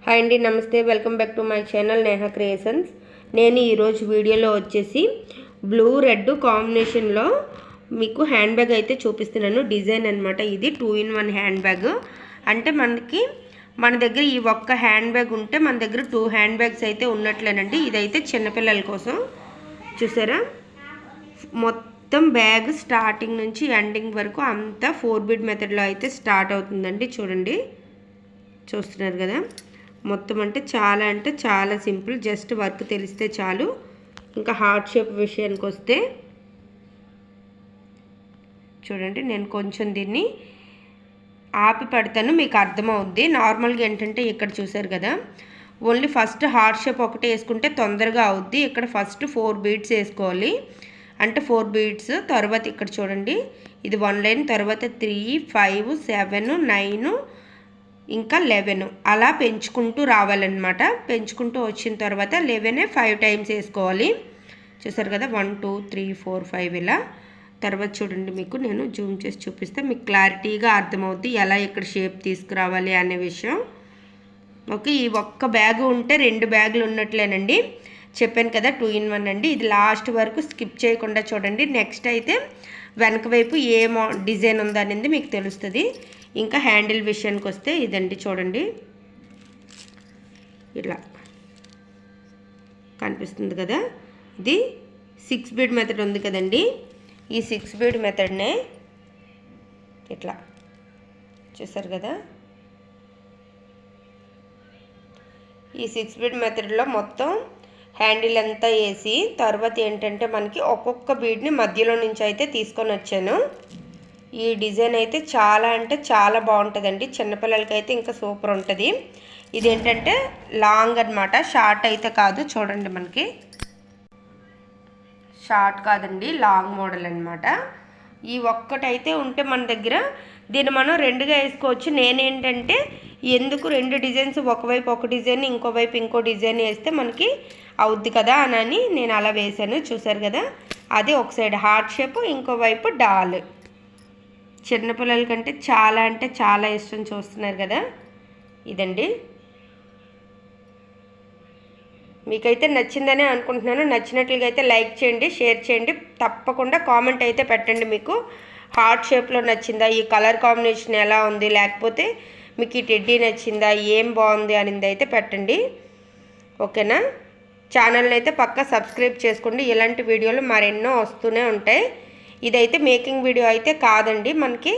Hi అండి, నమస్తే. Welcome back to my channel Neha creations. నేను ఈరోజు వీడియోలో వచ్చేసి బ్లూ రెడ్ కాంబినేషన్లో మీకు హ్యాండ్ బ్యాగ్ అయితే చూపిస్తున్నాను. డిజైన్ అనమాట. ఇది 2-in-1 హ్యాండ్ బ్యాగ్. అంటే మన దగ్గర ఈ ఒక్క హ్యాండ్ బ్యాగ్ ఉంటే మన దగ్గర 2 హ్యాండ్ బ్యాగ్స్ అయితే ఉన్నట్లేనండి. ఇదైతే చిన్నపిల్లల కోసం. చూసారా, మొత్తం బ్యాగ్ స్టార్టింగ్ నుంచి ఎండింగ్ వరకు అంతా 4 బీడ్ మెథడ్లో అయితే స్టార్ట్ అవుతుందండి. చూడండి, చూస్తున్నారు కదా. మొత్తం అంటే చాలా సింపుల్. జస్ట్ వర్క్ తెలిస్తే చాలు. ఇంకా హార్ట్ షేప్ విషయానికి వస్తే చూడండి, నేను కొంచెం దీన్ని ఆపి పెడతాను, మీకు అర్థమవుద్ది. నార్మల్గా ఏంటంటే ఇక్కడ చూసారు కదా, ఓన్లీ ఫస్ట్ హార్ట్ షేప్ ఒకటే వేసుకుంటే తొందరగా అవుద్ది. ఇక్కడ ఫస్ట్ 4 బీడ్స్ వేసుకోవాలి. అంటే 4 బీడ్స్ తర్వాత ఇక్కడ చూడండి, ఇది 1 లైన్, తర్వాత 3, 5, 7, 9 ఇంకా 11 అలా పెంచుకుంటూ రావాలన్నమాట. పెంచుకుంటూ వచ్చిన తర్వాత 11 5 టైమ్స్ వేసుకోవాలి. చూసారు కదా, 1 2 3 4 5 ఇలా. తర్వాత చూడండి, మీకు నేను జూమ్ చేసి చూపిస్తే మీకు క్లారిటీగా అర్థమవుద్ది ఎలా ఇక్కడ షేప్ తీసుకురావాలి అనే విషయం. ఓకే, ఈ ఒక్క బ్యాగ్ ఉంటే 2 బ్యాగులు ఉన్నట్లేనండి. చెప్పాను కదా 2-in-1 అండి. ఇది లాస్ట్ వరకు స్కిప్ చేయకుండా చూడండి. నెక్స్ట్ అయితే వెనక వైపు ఏ డిజైన్ ఉందో అనేది మీకు తెలుస్తుంది. ఇంకా హ్యాండిల్ విషయానికి వస్తే ఇదండి, చూడండి ఇలా కనిపిస్తుంది కదా. ఇది 6 బీడ్ మెథడ్ ఉంది కదండి. ఈ 6 బీడ్ మెథడ్నే ఇట్లా చూసారు కదా. ఈ 6 బీడ్ మెథడ్లో మొత్తం హ్యాండిల్ అంతా వేసి తర్వాత ఏంటంటే మనకి ఒక్కొక్క బీడ్ని మధ్యలో నుంచి అయితే తీసుకొని వచ్చాను. ఈ డిజైన్ అయితే చాలా బాగుంటుందండి. చిన్నపిల్లలకి అయితే ఇంకా సూపర్ ఉంటుంది. ఇదేంటంటే లాంగ్ అనమాట, షార్ట్ అయితే కాదు. చూడండి, మనకి షార్ట్ కాదండి, లాంగ్ మోడల్ అనమాట. ఈ ఒక్కటైతే ఉంటే మన దగ్గర దీన్ని మనం 2గా వేసుకోవచ్చు. నేనేంటంటే ఎందుకు 2 డిజైన్స్, ఒకవైపు ఒక డిజైన్ ఇంకోవైపు ఇంకో డిజైన్ వేస్తే మనకి అవుద్ది కదా అని నేను అలా వేసాను. చూసారు కదా, అది ఒక సైడ్ హార్ట్ షేప్, ఇంకోవైపు డాల్. చిన్నపిల్లల కంటే చాలా ఇష్టం. చూస్తున్నారు కదా, ఇదండి. మీకైతే నచ్చిందనే అనుకుంటున్నాను. నచ్చినట్లుగా అయితే లైక్ చేయండి, షేర్ చేయండి, తప్పకుండా కామెంట్ అయితే పెట్టండి. మీకు హార్ట్ షేప్లో నచ్చిందా, ఈ కలర్ కాంబినేషన్ ఎలా ఉంది, లేకపోతే మీకు ఈ టెడ్డీ నచ్చిందా, ఏం బాగుంది అనేది అయితే పెట్టండి. ఓకేనా. ఛానల్ని అయితే పక్కా సబ్స్క్రైబ్ చేసుకోండి. ఇలాంటి వీడియోలు మరెన్నో వస్తూనే ఉంటాయి. ఇదైతే మేకింగ్ వీడియో అయితే కాదండి. మనకి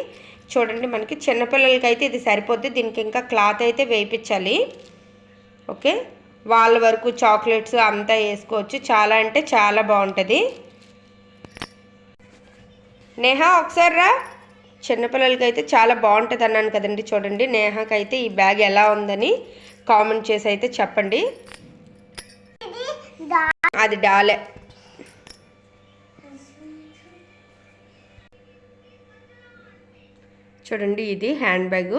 చూడండి, మనకి చిన్నపిల్లలకి అయితే ఇది సరిపోద్ది. దీనికి ఇంకా క్లాత్ అయితే వేయించాలి. ఓకే, వాళ్ళ వరకు చాక్లెట్స్ అంతా వేసుకోవచ్చు. చాలా బాగుంటుంది. నేహా ఒకసారి రా. చిన్నపిల్లలకి అయితే చాలా బాగుంటుంది అన్నాను కదండి. చూడండి, నేహాకైతే ఈ బ్యాగ్ ఎలా ఉందని కామెంట్ చేసి అయితే చెప్పండి. అది డాలే. చూడండి, ఇది హ్యాండ్ బ్యాగ్.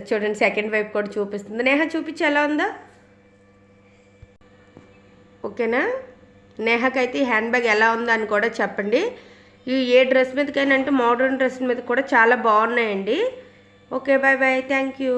చూడండి, సెకండ్ వైపు కూడా చూపిస్తుంది. నేహా చూపించి ఎలా ఉందా. ఓకేనా. నేహాకైతే ఈ హ్యాండ్ బ్యాగ్ ఎలా ఉందా అని కూడా చెప్పండి. ఈ ఏ డ్రెస్ మీదకైనా అంటే మోడర్న్ డ్రెస్ మీద కూడా చాలా బాగున్నాయండి. Okay, bye bye, thank you.